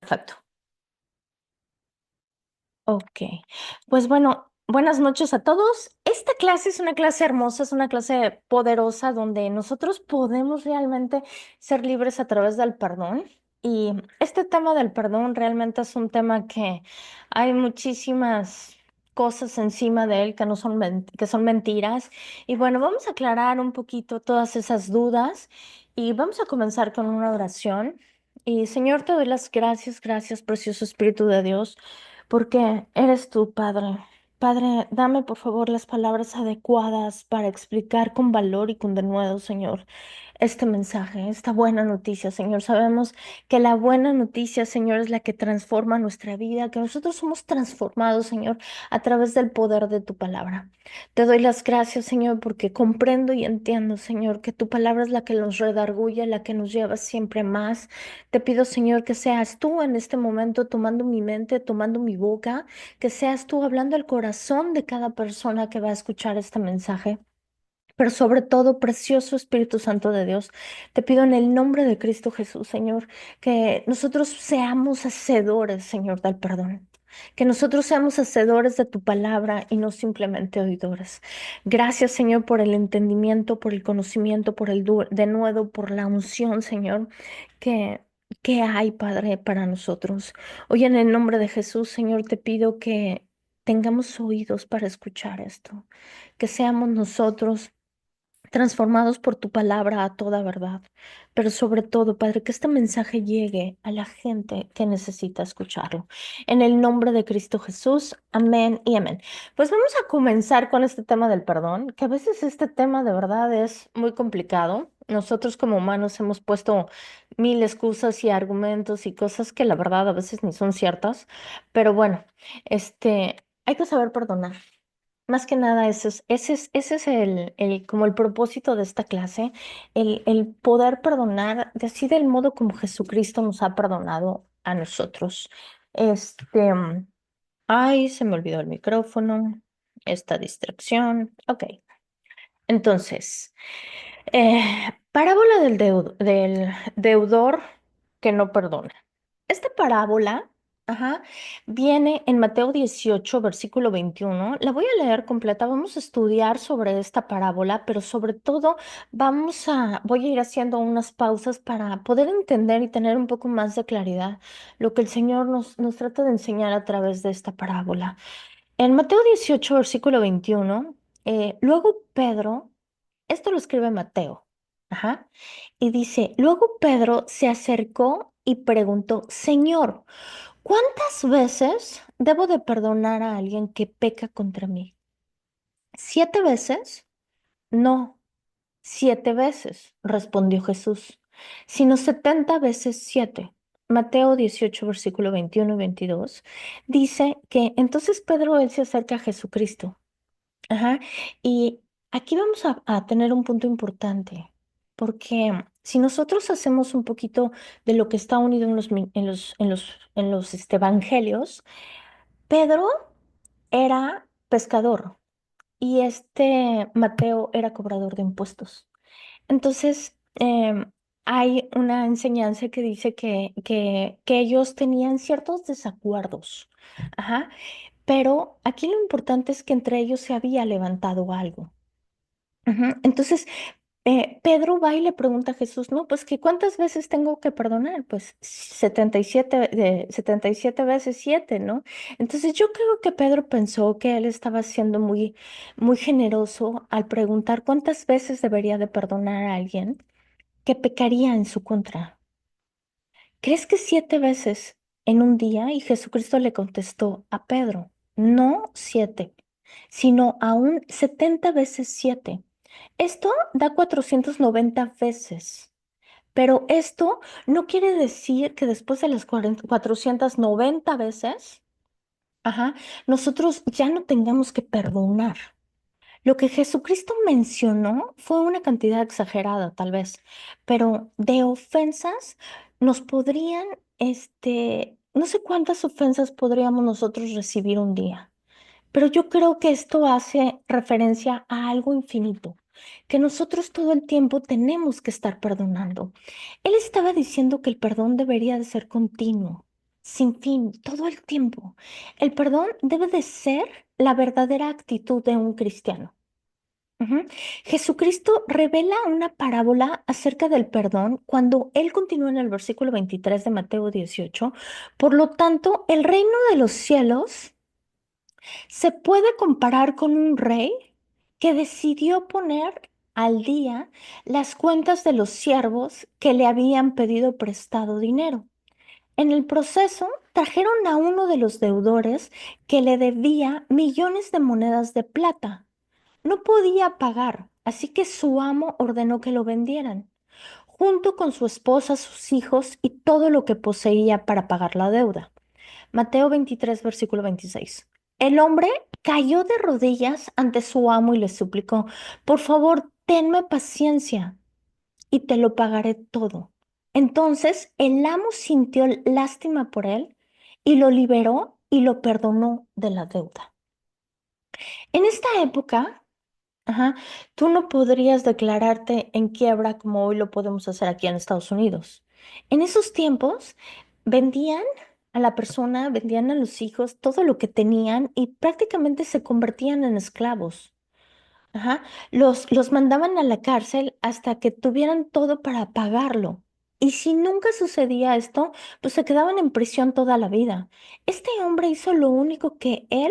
Perfecto. Ok. Pues bueno, buenas noches a todos. Esta clase es una clase hermosa, es una clase poderosa donde nosotros podemos realmente ser libres a través del perdón. Y este tema del perdón realmente es un tema que hay muchísimas cosas encima de él que no son que son mentiras. Y bueno, vamos a aclarar un poquito todas esas dudas y vamos a comenzar con una oración. Y Señor, te doy las gracias, gracias, precioso Espíritu de Dios porque eres tú, Padre. Padre, dame por favor las palabras adecuadas para explicar con valor y con denuedo, Señor, este mensaje, esta buena noticia, Señor. Sabemos que la buena noticia, Señor, es la que transforma nuestra vida, que nosotros somos transformados, Señor, a través del poder de tu palabra. Te doy las gracias, Señor, porque comprendo y entiendo, Señor, que tu palabra es la que nos redarguye, la que nos lleva siempre más. Te pido, Señor, que seas tú en este momento tomando mi mente, tomando mi boca, que seas tú hablando al corazón de cada persona que va a escuchar este mensaje. Pero sobre todo, precioso Espíritu Santo de Dios, te pido en el nombre de Cristo Jesús, Señor, que nosotros seamos hacedores, Señor, del perdón. Que nosotros seamos hacedores de tu palabra y no simplemente oidores. Gracias, Señor, por el entendimiento, por el conocimiento, por el denuedo, por la unción, Señor, que, que hay, Padre, para nosotros. Hoy en el nombre de Jesús, Señor, te pido que tengamos oídos para escuchar esto, que seamos nosotros transformados por tu palabra a toda verdad. Pero sobre todo, Padre, que este mensaje llegue a la gente que necesita escucharlo. En el nombre de Cristo Jesús, amén y amén. Pues vamos a comenzar con este tema del perdón, que a veces este tema de verdad es muy complicado. Nosotros como humanos hemos puesto mil excusas y argumentos y cosas que la verdad a veces ni son ciertas, pero bueno, hay que saber perdonar. Más que nada, ese es como el propósito de esta clase, el poder perdonar de así del modo como Jesucristo nos ha perdonado a nosotros. Este, ay, se me olvidó el micrófono, esta distracción. Ok, entonces, parábola del deudor que no perdona. Esta parábola, ajá, viene en Mateo 18, versículo 21. La voy a leer completa. Vamos a estudiar sobre esta parábola, pero sobre todo voy a ir haciendo unas pausas para poder entender y tener un poco más de claridad lo que el Señor nos trata de enseñar a través de esta parábola. En Mateo 18, versículo 21, luego Pedro, esto lo escribe Mateo, ajá, y dice, luego Pedro se acercó y preguntó, Señor, ¿cuántas veces debo de perdonar a alguien que peca contra mí? ¿7 veces? No, 7 veces, respondió Jesús, sino 70 veces 7. Mateo 18, versículo 21 y 22, dice que entonces Pedro, él se acerca a Jesucristo. Ajá. Y aquí vamos a tener un punto importante, porque si nosotros hacemos un poquito de lo que está unido en los evangelios, Pedro era pescador y este Mateo era cobrador de impuestos. Entonces, hay una enseñanza que dice que ellos tenían ciertos desacuerdos. Ajá. Pero aquí lo importante es que entre ellos se había levantado algo. Ujú. Entonces, Pedro va y le pregunta a Jesús, no, pues que ¿cuántas veces tengo que perdonar? Pues 77 veces 7, ¿no? Entonces yo creo que Pedro pensó que él estaba siendo muy, muy generoso al preguntar cuántas veces debería de perdonar a alguien que pecaría en su contra. ¿Crees que 7 veces en un día? Y Jesucristo le contestó a Pedro, no 7, sino aún 70 veces 7. Esto da 490 veces, pero esto no quiere decir que después de las 490 veces, ajá, nosotros ya no tengamos que perdonar. Lo que Jesucristo mencionó fue una cantidad exagerada, tal vez, pero de ofensas nos podrían, no sé cuántas ofensas podríamos nosotros recibir un día. Pero yo creo que esto hace referencia a algo infinito, que nosotros todo el tiempo tenemos que estar perdonando. Él estaba diciendo que el perdón debería de ser continuo, sin fin, todo el tiempo. El perdón debe de ser la verdadera actitud de un cristiano. Ujú. Jesucristo revela una parábola acerca del perdón cuando él continúa en el versículo 23 de Mateo 18. Por lo tanto, el reino de los cielos se puede comparar con un rey que decidió poner al día las cuentas de los siervos que le habían pedido prestado dinero. En el proceso, trajeron a uno de los deudores que le debía millones de monedas de plata. No podía pagar, así que su amo ordenó que lo vendieran, junto con su esposa, sus hijos y todo lo que poseía para pagar la deuda. Mateo 23, versículo 26. El hombre cayó de rodillas ante su amo y le suplicó, por favor, tenme paciencia y te lo pagaré todo. Entonces el amo sintió lástima por él y lo liberó y lo perdonó de la deuda. En esta época, ajá, tú no podrías declararte en quiebra como hoy lo podemos hacer aquí en Estados Unidos. En esos tiempos vendían a la persona, vendían a los hijos todo lo que tenían y prácticamente se convertían en esclavos. Ajá. Los mandaban a la cárcel hasta que tuvieran todo para pagarlo. Y si nunca sucedía esto, pues se quedaban en prisión toda la vida. Este hombre hizo lo único que él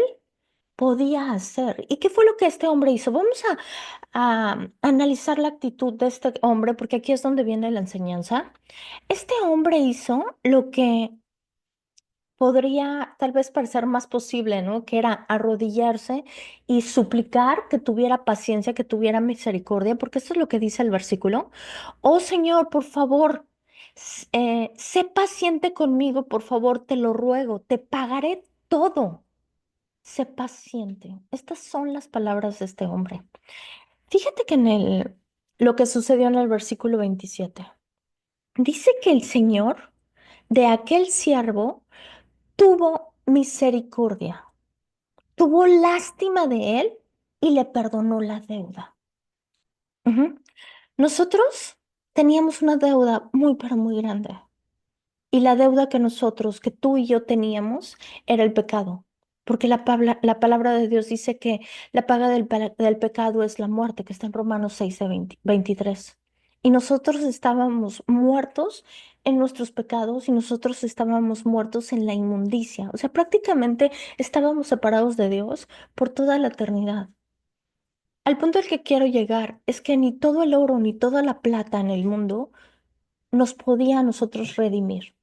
podía hacer. ¿Y qué fue lo que este hombre hizo? Vamos a analizar la actitud de este hombre, porque aquí es donde viene la enseñanza. Este hombre hizo lo que podría tal vez parecer más posible, ¿no? Que era arrodillarse y suplicar que tuviera paciencia, que tuviera misericordia, porque esto es lo que dice el versículo. Oh Señor, por favor, sé paciente conmigo, por favor, te lo ruego, te pagaré todo. Sé paciente. Estas son las palabras de este hombre. Fíjate que lo que sucedió en el versículo 27 dice que el Señor de aquel siervo tuvo misericordia, tuvo lástima de él y le perdonó la deuda. Ujú. Nosotros teníamos una deuda muy, pero muy grande. Y la deuda que tú y yo teníamos, era el pecado. Porque la palabra de Dios dice que la paga del pecado es la muerte, que está en Romanos 6 de 23. Y nosotros estábamos muertos en nuestros pecados y nosotros estábamos muertos en la inmundicia. O sea, prácticamente estábamos separados de Dios por toda la eternidad. Al punto al que quiero llegar es que ni todo el oro ni toda la plata en el mundo nos podía a nosotros redimir.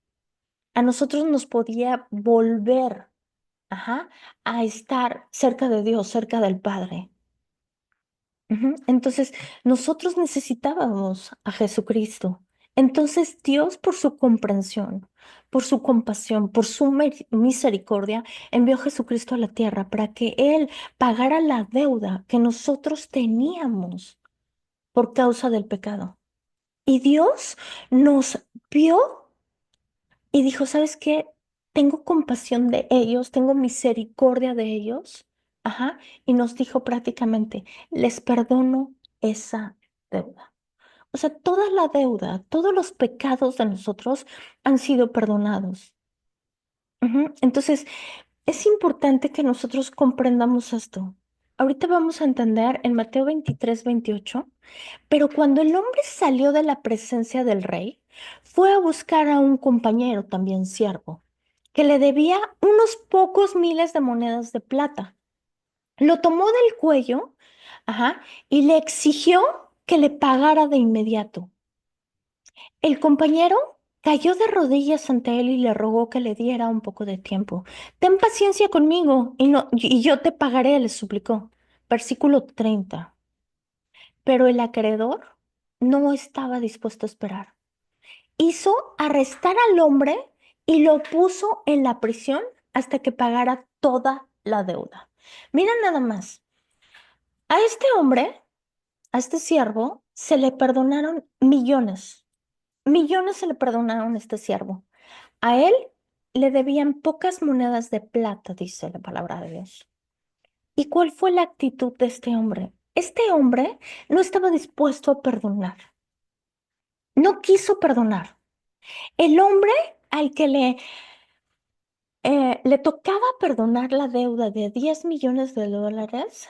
A nosotros nos podía volver, ajá, a estar cerca de Dios, cerca del Padre. Ujú. Entonces, nosotros necesitábamos a Jesucristo. Entonces, Dios, por su comprensión, por su compasión, por su misericordia, envió a Jesucristo a la tierra para que Él pagara la deuda que nosotros teníamos por causa del pecado. Y Dios nos vio y dijo, ¿sabes qué? Tengo compasión de ellos, tengo misericordia de ellos. Ajá. Y nos dijo prácticamente, les perdono esa deuda. O sea, toda la deuda, todos los pecados de nosotros han sido perdonados. Ujú. Entonces, es importante que nosotros comprendamos esto. Ahorita vamos a entender en Mateo 23, 28. Pero cuando el hombre salió de la presencia del rey, fue a buscar a un compañero, también siervo, que le debía unos pocos miles de monedas de plata. Lo tomó del cuello, ajá, y le exigió que le pagara de inmediato. El compañero cayó de rodillas ante él y le rogó que le diera un poco de tiempo. Ten paciencia conmigo y, no, y yo te pagaré, le suplicó. Versículo 30. Pero el acreedor no estaba dispuesto a esperar. Hizo arrestar al hombre y lo puso en la prisión hasta que pagara toda la deuda. Mira nada más. A este hombre, a este siervo, se le perdonaron millones. Millones se le perdonaron a este siervo. A él le debían pocas monedas de plata, dice la palabra de Dios. ¿Y cuál fue la actitud de este hombre? Este hombre no estaba dispuesto a perdonar. No quiso perdonar. El hombre al que le le tocaba perdonar la deuda de 10 millones de dólares.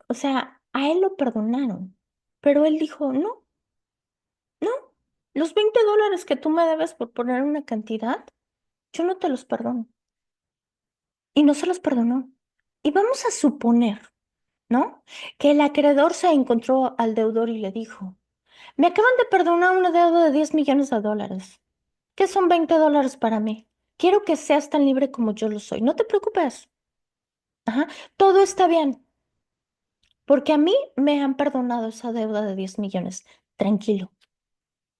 O sea, a él lo perdonaron, pero él dijo, no, no, los $20 que tú me debes por poner una cantidad, yo no te los perdono. Y no se los perdonó. Y vamos a suponer, ¿no? Que el acreedor se encontró al deudor y le dijo, me acaban de perdonar una deuda de 10 millones de dólares. ¿Qué son $20 para mí? Quiero que seas tan libre como yo lo soy. No te preocupes. Ajá, todo está bien, porque a mí me han perdonado esa deuda de 10 millones. Tranquilo.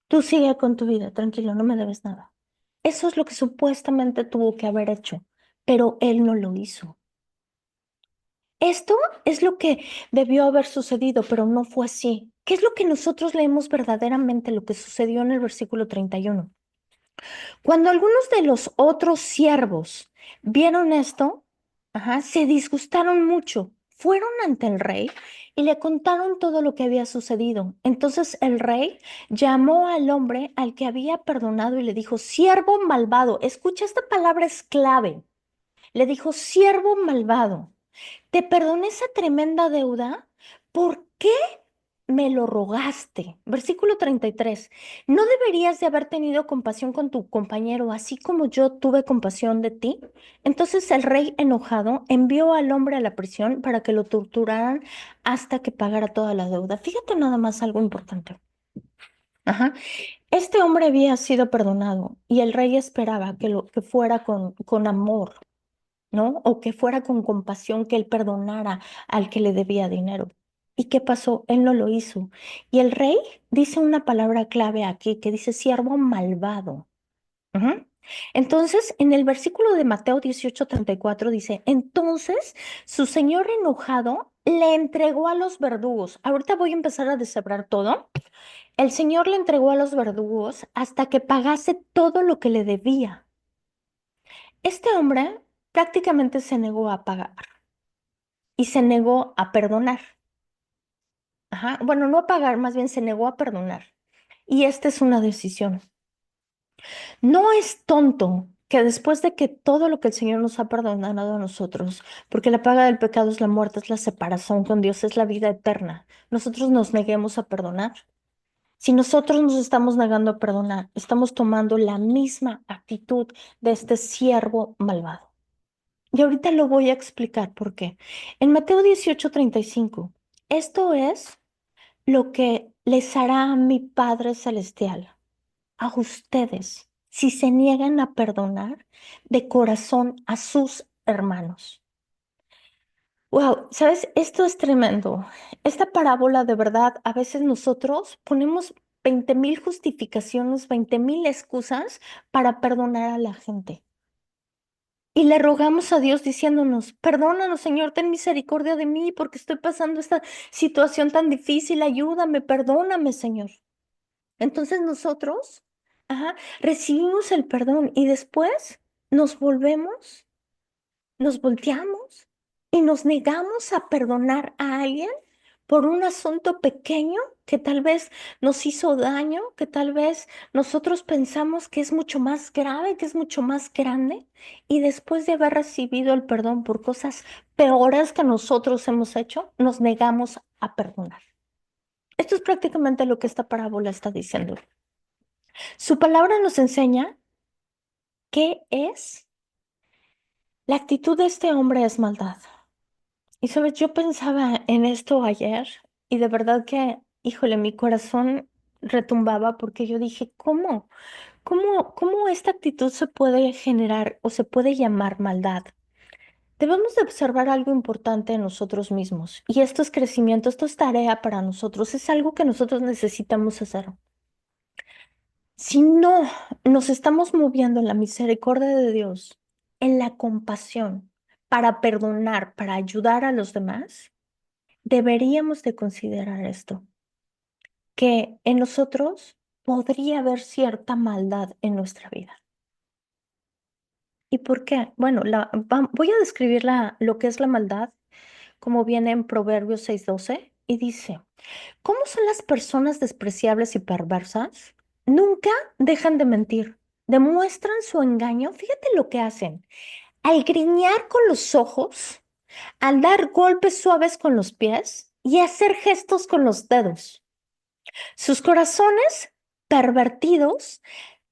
Tú sigue con tu vida, tranquilo, no me debes nada. Eso es lo que supuestamente tuvo que haber hecho, pero él no lo hizo. Esto es lo que debió haber sucedido, pero no fue así. ¿Qué es lo que nosotros leemos verdaderamente lo que sucedió en el versículo 31? Cuando algunos de los otros siervos vieron esto, se disgustaron mucho. Fueron ante el rey y le contaron todo lo que había sucedido. Entonces el rey llamó al hombre al que había perdonado y le dijo, siervo malvado, escucha, esta palabra es clave. Le dijo, siervo malvado, te perdoné esa tremenda deuda. ¿Por qué me lo rogaste? Versículo 33. ¿No deberías de haber tenido compasión con tu compañero, así como yo tuve compasión de ti? Entonces el rey, enojado, envió al hombre a la prisión para que lo torturaran hasta que pagara toda la deuda. Fíjate nada más algo importante. Ajá. Este hombre había sido perdonado y el rey esperaba que fuera con amor, ¿no? O que fuera con compasión, que él perdonara al que le debía dinero. ¿Y qué pasó? Él no lo hizo. Y el rey dice una palabra clave aquí que dice siervo malvado. Ujú. Entonces, en el versículo de Mateo 18:34 dice, entonces su señor enojado le entregó a los verdugos. Ahorita voy a empezar a deshebrar todo. El señor le entregó a los verdugos hasta que pagase todo lo que le debía. Este hombre prácticamente se negó a pagar y se negó a perdonar. Ajá. Bueno, no a pagar, más bien se negó a perdonar. Y esta es una decisión. No es tonto que después de que todo lo que el Señor nos ha perdonado a nosotros, porque la paga del pecado es la muerte, es la separación con Dios, es la vida eterna, nosotros nos neguemos a perdonar. Si nosotros nos estamos negando a perdonar, estamos tomando la misma actitud de este siervo malvado. Y ahorita lo voy a explicar por qué. En Mateo 18:35, esto es lo que les hará mi Padre Celestial a ustedes si se niegan a perdonar de corazón a sus hermanos. Wow, ¿sabes? Esto es tremendo. Esta parábola de verdad, a veces nosotros ponemos 20,000 justificaciones, 20,000 excusas para perdonar a la gente. Y le rogamos a Dios diciéndonos, perdónanos, Señor, ten misericordia de mí porque estoy pasando esta situación tan difícil, ayúdame, perdóname, Señor. Entonces nosotros, recibimos el perdón y después nos volvemos, nos volteamos y nos negamos a perdonar a alguien por un asunto pequeño que tal vez nos hizo daño, que tal vez nosotros pensamos que es mucho más grave, que es mucho más grande, y después de haber recibido el perdón por cosas peores que nosotros hemos hecho, nos negamos a perdonar. Esto es prácticamente lo que esta parábola está diciendo. Su palabra nos enseña qué es la actitud de este hombre es maldad. Y sabes, yo pensaba en esto ayer y de verdad que, híjole, mi corazón retumbaba porque yo dije, ¿cómo esta actitud se puede generar o se puede llamar maldad? Debemos de observar algo importante en nosotros mismos y esto es crecimiento, esto es tarea para nosotros, es algo que nosotros necesitamos hacer. Si no nos estamos moviendo en la misericordia de Dios, en la compasión, para perdonar, para ayudar a los demás, deberíamos de considerar esto, que en nosotros podría haber cierta maldad en nuestra vida. ¿Y por qué? Bueno, voy a describir lo que es la maldad, como viene en Proverbios 6:12, y dice, ¿cómo son las personas despreciables y perversas? Nunca dejan de mentir. demuestran su engaño. Fíjate lo que hacen. Al griñar con los ojos, al dar golpes suaves con los pies y hacer gestos con los dedos. Sus corazones pervertidos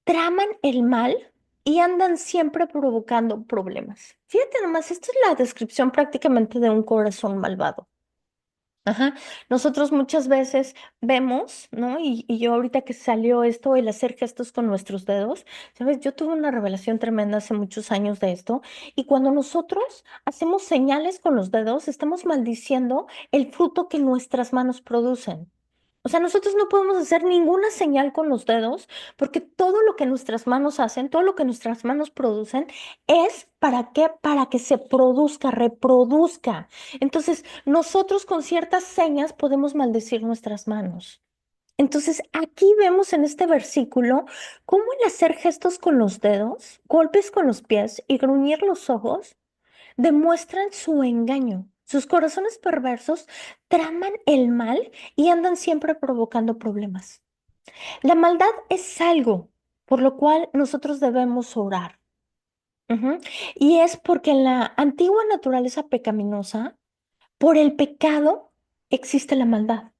traman el mal y andan siempre provocando problemas. Fíjate nomás, esto es la descripción prácticamente de un corazón malvado. Ajá. Nosotros muchas veces vemos, ¿no? Y yo ahorita que salió esto, el hacer gestos con nuestros dedos, ¿sabes? Yo tuve una revelación tremenda hace muchos años de esto, y cuando nosotros hacemos señales con los dedos, estamos maldiciendo el fruto que nuestras manos producen. O sea, nosotros no podemos hacer ninguna señal con los dedos porque todo lo que nuestras manos hacen, todo lo que nuestras manos producen, es ¿para qué? Para que se produzca, reproduzca. Entonces, nosotros con ciertas señas podemos maldecir nuestras manos. Entonces, aquí vemos en este versículo cómo el hacer gestos con los dedos, golpes con los pies y gruñir los ojos demuestran su engaño. Sus corazones perversos traman el mal y andan siempre provocando problemas. La maldad es algo por lo cual nosotros debemos orar. Ujú. Y es porque en la antigua naturaleza pecaminosa, por el pecado existe la maldad.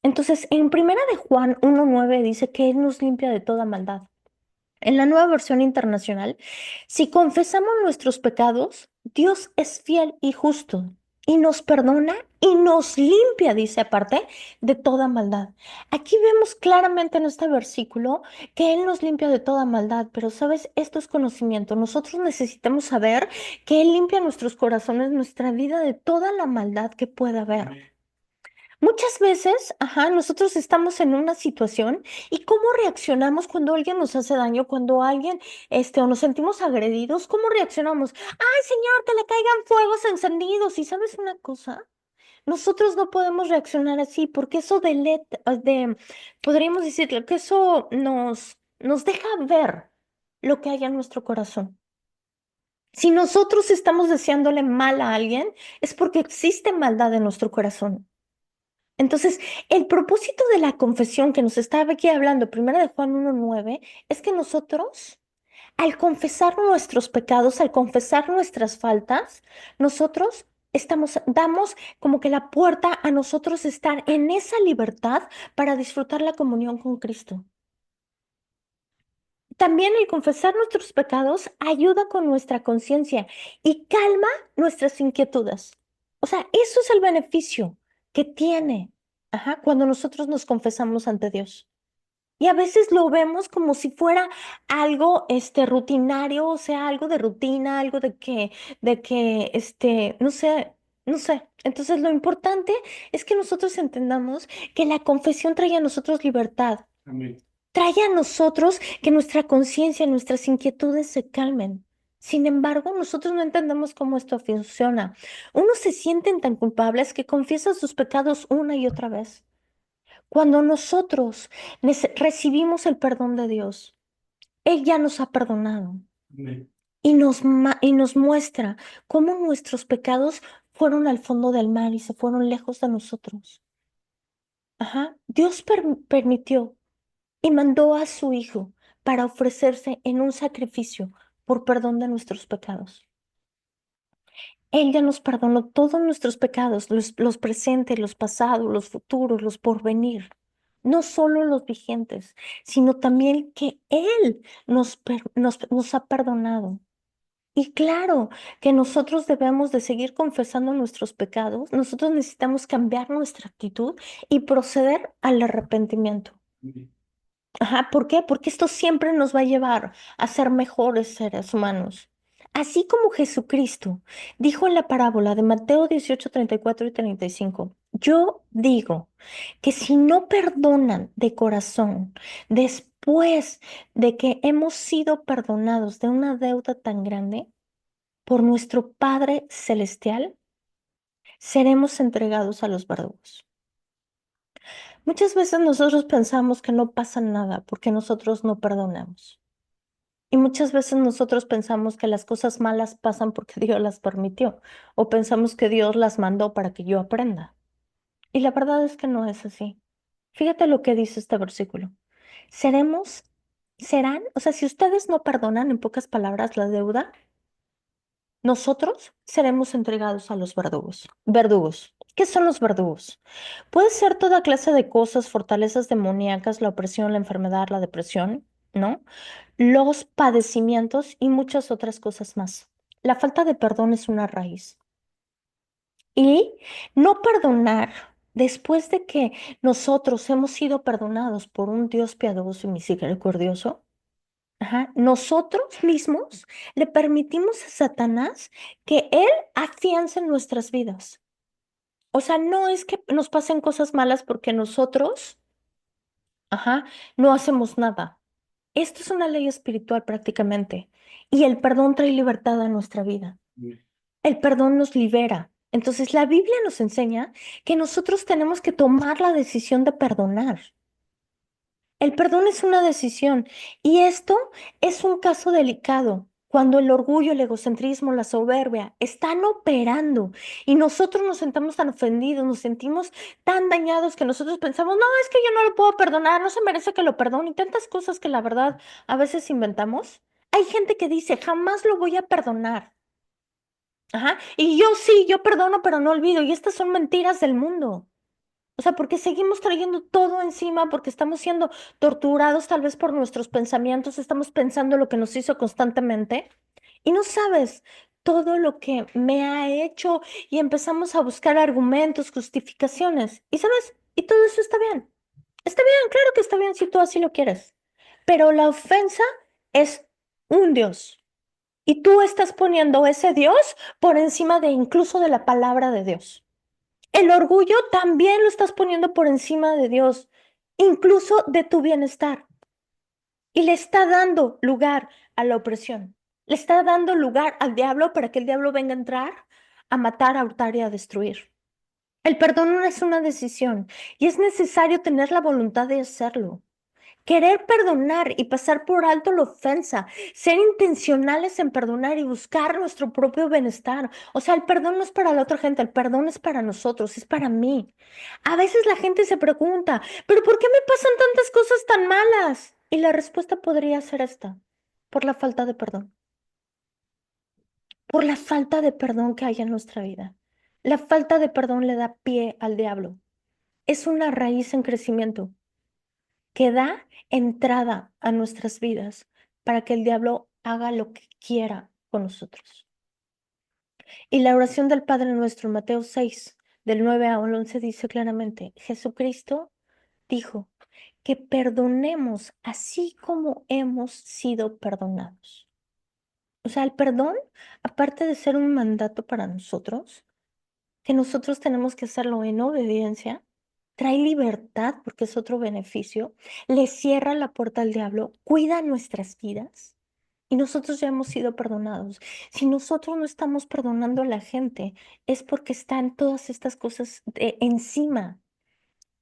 Entonces, en Primera de Juan 1:9 dice que Él nos limpia de toda maldad. En la nueva versión internacional, si confesamos nuestros pecados, Dios es fiel y justo y nos perdona y nos limpia, dice aparte, de toda maldad. Aquí vemos claramente en este versículo que Él nos limpia de toda maldad, pero sabes, esto es conocimiento. Nosotros necesitamos saber que Él limpia nuestros corazones, nuestra vida de toda la maldad que pueda haber. Muchas veces, ajá, nosotros estamos en una situación y cómo reaccionamos cuando alguien nos hace daño, cuando alguien, o nos sentimos agredidos, ¿cómo reaccionamos? Ay, señor, que le caigan fuegos encendidos. Y sabes una cosa, nosotros no podemos reaccionar así porque eso podríamos decirle que eso nos deja ver lo que hay en nuestro corazón. Si nosotros estamos deseándole mal a alguien, es porque existe maldad en nuestro corazón. Entonces, el propósito de la confesión que nos estaba aquí hablando, primera de Juan 1:9, es que nosotros, al confesar nuestros pecados, al confesar nuestras faltas, nosotros damos como que la puerta a nosotros estar en esa libertad para disfrutar la comunión con Cristo. También el confesar nuestros pecados ayuda con nuestra conciencia y calma nuestras inquietudes. O sea, eso es el beneficio que tiene, ajá, cuando nosotros nos confesamos ante Dios. Y a veces lo vemos como si fuera algo, rutinario, o sea, algo de rutina, algo no sé, no sé. Entonces, lo importante es que nosotros entendamos que la confesión trae a nosotros libertad. Amén. Trae a nosotros que nuestra conciencia, nuestras inquietudes se calmen. Sin embargo, nosotros no entendemos cómo esto funciona. Unos se sienten tan culpables que confiesan sus pecados una y otra vez. Cuando nosotros recibimos el perdón de Dios, Él ya nos ha perdonado. Amén. Y nos muestra cómo nuestros pecados fueron al fondo del mar y se fueron lejos de nosotros. Ajá. Dios permitió y mandó a su Hijo para ofrecerse en un sacrificio por perdón de nuestros pecados. Él ya nos perdonó todos nuestros pecados, los presentes, los pasados, los futuros, los por venir. No solo los vigentes, sino también que Él nos ha perdonado. Y claro que nosotros debemos de seguir confesando nuestros pecados. Nosotros necesitamos cambiar nuestra actitud y proceder al arrepentimiento. Ajá, ¿por qué? Porque esto siempre nos va a llevar a ser mejores seres humanos. Así como Jesucristo dijo en la parábola de Mateo 18, 34 y 35, yo digo que si no perdonan de corazón después de que hemos sido perdonados de una deuda tan grande por nuestro Padre Celestial, seremos entregados a los verdugos. Muchas veces nosotros pensamos que no pasa nada porque nosotros no perdonamos. Y muchas veces nosotros pensamos que las cosas malas pasan porque Dios las permitió o pensamos que Dios las mandó para que yo aprenda. Y la verdad es que no es así. Fíjate lo que dice este versículo. Seremos serán, o sea, si ustedes no perdonan, en pocas palabras, la deuda, nosotros seremos entregados a los verdugos. Verdugos. ¿Qué son los verdugos? Puede ser toda clase de cosas, fortalezas demoníacas, la opresión, la enfermedad, la depresión, ¿no? Los padecimientos y muchas otras cosas más. La falta de perdón es una raíz. Y no perdonar, después de que nosotros hemos sido perdonados por un Dios piadoso y misericordioso, ajá, nosotros mismos le permitimos a Satanás que él afiance en nuestras vidas. O sea, no es que nos pasen cosas malas porque nosotros, ajá, no hacemos nada. Esto es una ley espiritual prácticamente. Y el perdón trae libertad a nuestra vida. El perdón nos libera. Entonces, la Biblia nos enseña que nosotros tenemos que tomar la decisión de perdonar. El perdón es una decisión y esto es un caso delicado. Cuando el orgullo, el egocentrismo, la soberbia están operando y nosotros nos sentamos tan ofendidos, nos sentimos tan dañados que nosotros pensamos, no, es que yo no lo puedo perdonar, no se merece que lo perdone y tantas cosas que la verdad a veces inventamos. Hay gente que dice, jamás lo voy a perdonar. Ajá. Y yo sí, yo perdono, pero no olvido. Y estas son mentiras del mundo. O sea, porque seguimos trayendo todo encima, porque estamos siendo torturados tal vez por nuestros pensamientos, estamos pensando lo que nos hizo constantemente y no sabes todo lo que me ha hecho y empezamos a buscar argumentos, justificaciones. Y sabes, y todo eso está bien. Está bien, claro que está bien si tú así lo quieres. Pero la ofensa es un Dios. Y tú estás poniendo ese Dios por encima de incluso de la palabra de Dios. El orgullo también lo estás poniendo por encima de Dios, incluso de tu bienestar. Y le está dando lugar a la opresión. Le está dando lugar al diablo para que el diablo venga a entrar, a matar, a hurtar y a destruir. El perdón no es una decisión y es necesario tener la voluntad de hacerlo. Querer perdonar y pasar por alto la ofensa, ser intencionales en perdonar y buscar nuestro propio bienestar. O sea, el perdón no es para la otra gente, el perdón es para nosotros, es para mí. A veces la gente se pregunta, ¿pero por qué me pasan tantas cosas tan malas? Y la respuesta podría ser esta, por la falta de perdón, por la falta de perdón que hay en nuestra vida. La falta de perdón le da pie al diablo. Es una raíz en crecimiento que da entrada a nuestras vidas para que el diablo haga lo que quiera con nosotros. Y la oración del Padre Nuestro, Mateo 6, del 9 al 11, dice claramente, Jesucristo dijo que perdonemos así como hemos sido perdonados. O sea, el perdón, aparte de ser un mandato para nosotros, que nosotros tenemos que hacerlo en obediencia, trae libertad porque es otro beneficio, le cierra la puerta al diablo, cuida nuestras vidas y nosotros ya hemos sido perdonados. Si nosotros no estamos perdonando a la gente, es porque están todas estas cosas encima.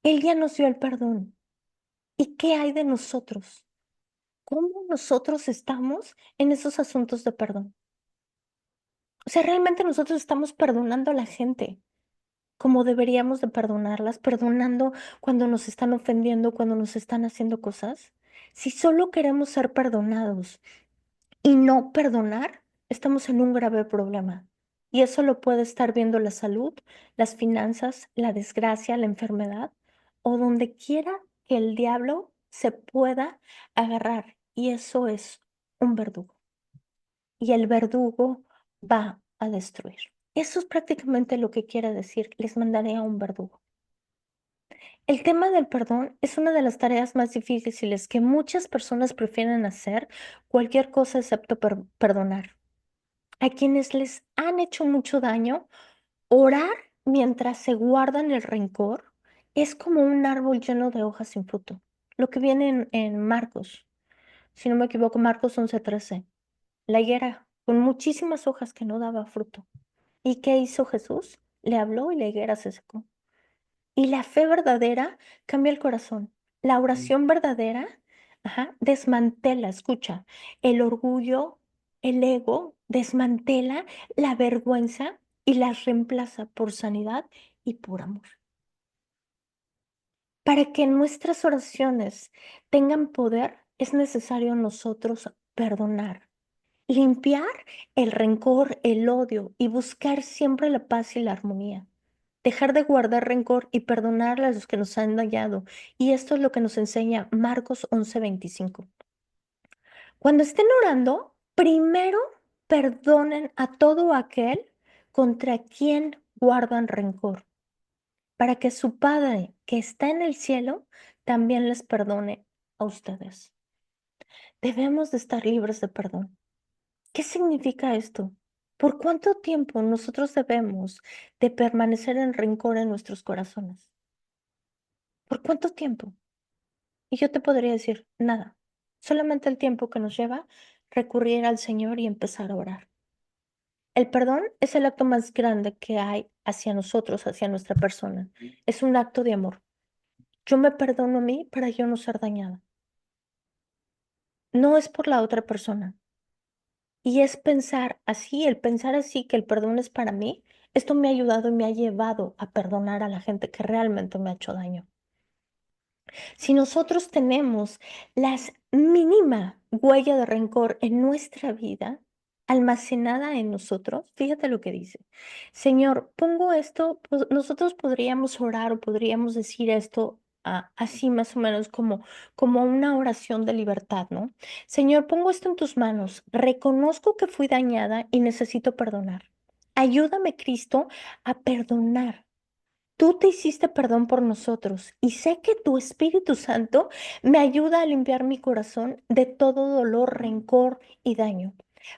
Él ya nos dio el perdón. ¿Y qué hay de nosotros? ¿Cómo nosotros estamos en esos asuntos de perdón? O sea, realmente nosotros estamos perdonando a la gente como deberíamos de perdonarlas, perdonando cuando nos están ofendiendo, cuando nos están haciendo cosas. Si solo queremos ser perdonados y no perdonar, estamos en un grave problema. Y eso lo puede estar viendo la salud, las finanzas, la desgracia, la enfermedad o donde quiera que el diablo se pueda agarrar. Y eso es un verdugo. Y el verdugo va a destruir. Eso es prácticamente lo que quiere decir. Les mandaré a un verdugo. El tema del perdón es una de las tareas más difíciles que muchas personas prefieren hacer cualquier cosa excepto perdonar. A quienes les han hecho mucho daño, orar mientras se guardan el rencor es como un árbol lleno de hojas sin fruto. Lo que viene en Marcos, si no me equivoco, Marcos 11:13. La higuera con muchísimas hojas que no daba fruto. ¿Y qué hizo Jesús? Le habló y la higuera se secó. Y la fe verdadera cambia el corazón. La oración verdadera, ajá, desmantela, escucha, el orgullo, el ego, desmantela la vergüenza y las reemplaza por sanidad y por amor. Para que nuestras oraciones tengan poder, es necesario nosotros perdonar, limpiar el rencor, el odio y buscar siempre la paz y la armonía. Dejar de guardar rencor y perdonar a los que nos han dañado. Y esto es lo que nos enseña Marcos 11:25. Cuando estén orando, primero perdonen a todo aquel contra quien guardan rencor, para que su Padre que está en el cielo también les perdone a ustedes. Debemos de estar libres de perdón. ¿Qué significa esto? ¿Por cuánto tiempo nosotros debemos de permanecer en rencor en nuestros corazones? ¿Por cuánto tiempo? Y yo te podría decir, nada, solamente el tiempo que nos lleva recurrir al Señor y empezar a orar. El perdón es el acto más grande que hay hacia nosotros, hacia nuestra persona. Es un acto de amor. Yo me perdono a mí para yo no ser dañada. No es por la otra persona. Y es pensar así que el perdón es para mí. Esto me ha ayudado y me ha llevado a perdonar a la gente que realmente me ha hecho daño. Si nosotros tenemos la mínima huella de rencor en nuestra vida, almacenada en nosotros, fíjate lo que dice. Señor, pongo esto, pues, nosotros podríamos orar o podríamos decir esto así más o menos como una oración de libertad, ¿no? Señor, pongo esto en tus manos. Reconozco que fui dañada y necesito perdonar. Ayúdame, Cristo, a perdonar. Tú te hiciste perdón por nosotros y sé que tu Espíritu Santo me ayuda a limpiar mi corazón de todo dolor, rencor y daño.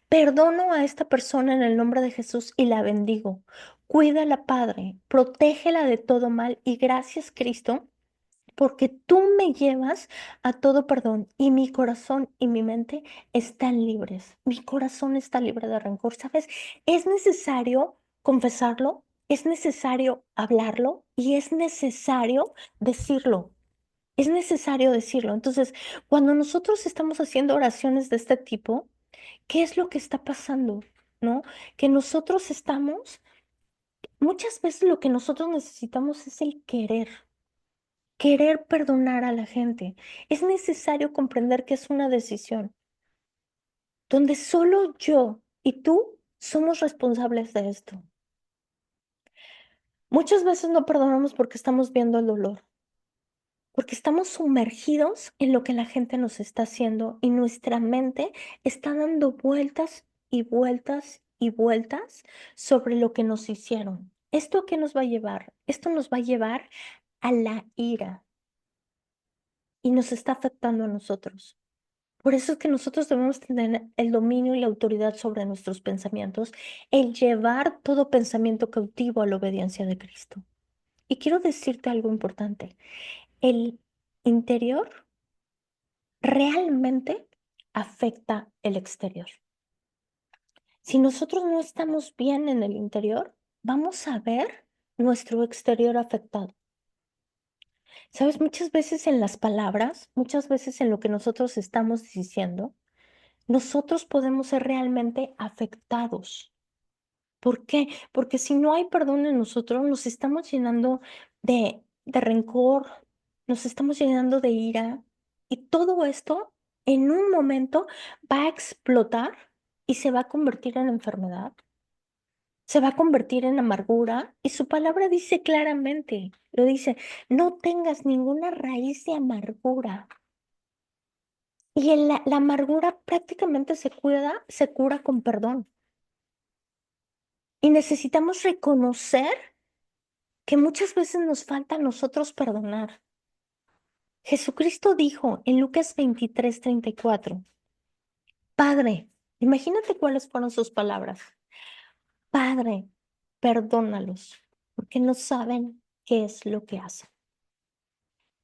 Perdono a esta persona en el nombre de Jesús y la bendigo. Cuídala, Padre, protégela de todo mal y gracias, Cristo, porque tú me llevas a todo perdón y mi corazón y mi mente están libres. Mi corazón está libre de rencor, ¿sabes? Es necesario confesarlo, es necesario hablarlo y es necesario decirlo. Es necesario decirlo. Entonces, cuando nosotros estamos haciendo oraciones de este tipo, ¿qué es lo que está pasando? ¿No? Que nosotros estamos, muchas veces lo que nosotros necesitamos es el querer perdonar a la gente. Es necesario comprender que es una decisión donde solo yo y tú somos responsables de esto. Muchas veces no perdonamos porque estamos viendo el dolor, porque estamos sumergidos en lo que la gente nos está haciendo y nuestra mente está dando vueltas y vueltas y vueltas sobre lo que nos hicieron. ¿Esto a qué nos va a llevar? Esto nos va a llevar a la ira y nos está afectando a nosotros. Por eso es que nosotros debemos tener el dominio y la autoridad sobre nuestros pensamientos, el llevar todo pensamiento cautivo a la obediencia de Cristo. Y quiero decirte algo importante. El interior realmente afecta el exterior. Si nosotros no estamos bien en el interior, vamos a ver nuestro exterior afectado. Sabes, muchas veces en las palabras, muchas veces en lo que nosotros estamos diciendo, nosotros podemos ser realmente afectados. ¿Por qué? Porque si no hay perdón en nosotros, nos estamos llenando de rencor, nos estamos llenando de ira y todo esto en un momento va a explotar y se va a convertir en enfermedad, se va a convertir en amargura y su palabra dice claramente, lo dice, no tengas ninguna raíz de amargura. Y la amargura prácticamente se cura con perdón. Y necesitamos reconocer que muchas veces nos falta a nosotros perdonar. Jesucristo dijo en Lucas 23:34, Padre, imagínate cuáles fueron sus palabras. Padre, perdónalos, porque no saben qué es lo que hacen.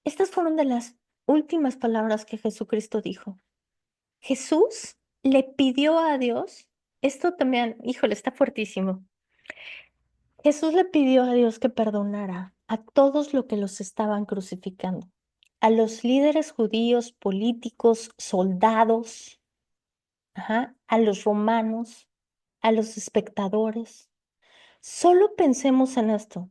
Estas fueron de las últimas palabras que Jesucristo dijo. Jesús le pidió a Dios, esto también, híjole, está fuertísimo. Jesús le pidió a Dios que perdonara a todos los que los estaban crucificando, a los líderes judíos, políticos, soldados, a los romanos, a los espectadores. Solo pensemos en esto.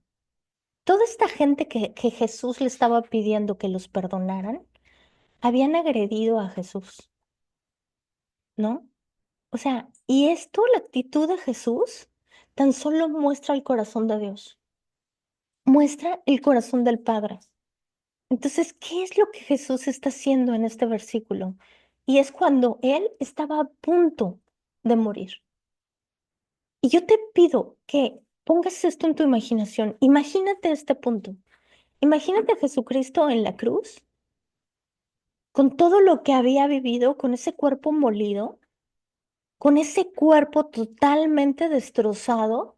Toda esta gente que Jesús le estaba pidiendo que los perdonaran, habían agredido a Jesús, ¿no? O sea, y esto, la actitud de Jesús, tan solo muestra el corazón de Dios, muestra el corazón del Padre. Entonces, ¿qué es lo que Jesús está haciendo en este versículo? Y es cuando Él estaba a punto de morir. Y yo te pido que pongas esto en tu imaginación. Imagínate este punto. Imagínate a Jesucristo en la cruz, con todo lo que había vivido, con ese cuerpo molido, con ese cuerpo totalmente destrozado,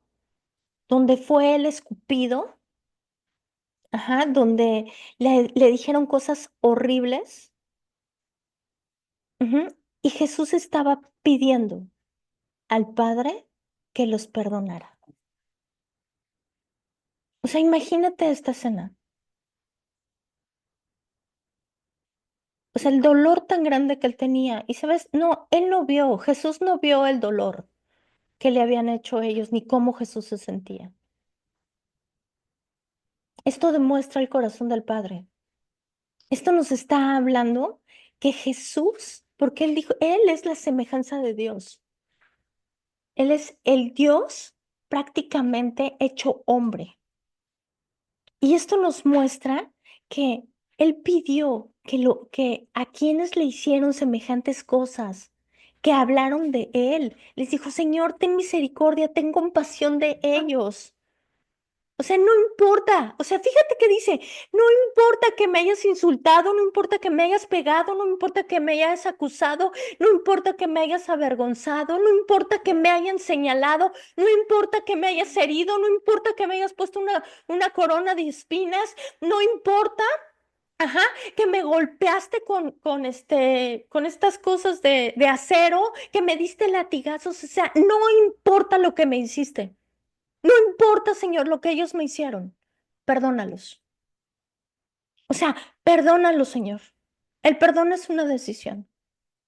donde fue él escupido, ajá, donde le dijeron cosas horribles, ujú, y Jesús estaba pidiendo al Padre que los perdonara. O sea, imagínate esta escena. O sea, el dolor tan grande que él tenía. Y sabes, no, él no vio, Jesús no vio el dolor que le habían hecho ellos, ni cómo Jesús se sentía. Esto demuestra el corazón del Padre. Esto nos está hablando que Jesús, porque él dijo, él es la semejanza de Dios. Él es el Dios prácticamente hecho hombre. Y esto nos muestra que él pidió que a quienes le hicieron semejantes cosas, que hablaron de él, les dijo, Señor, ten misericordia, ten compasión de ellos. O sea, no importa. O sea, fíjate que dice, no importa que me hayas insultado, no importa que me hayas pegado, no importa que me hayas acusado, no importa que me hayas avergonzado, no importa que me hayan señalado, no importa que me hayas herido, no importa que me hayas puesto una corona de espinas, no importa, ajá, que me golpeaste con estas cosas de acero, que me diste latigazos, o sea, no importa lo que me hiciste. No importa, Señor, lo que ellos me hicieron. Perdónalos. O sea, perdónalos, Señor. El perdón es una decisión.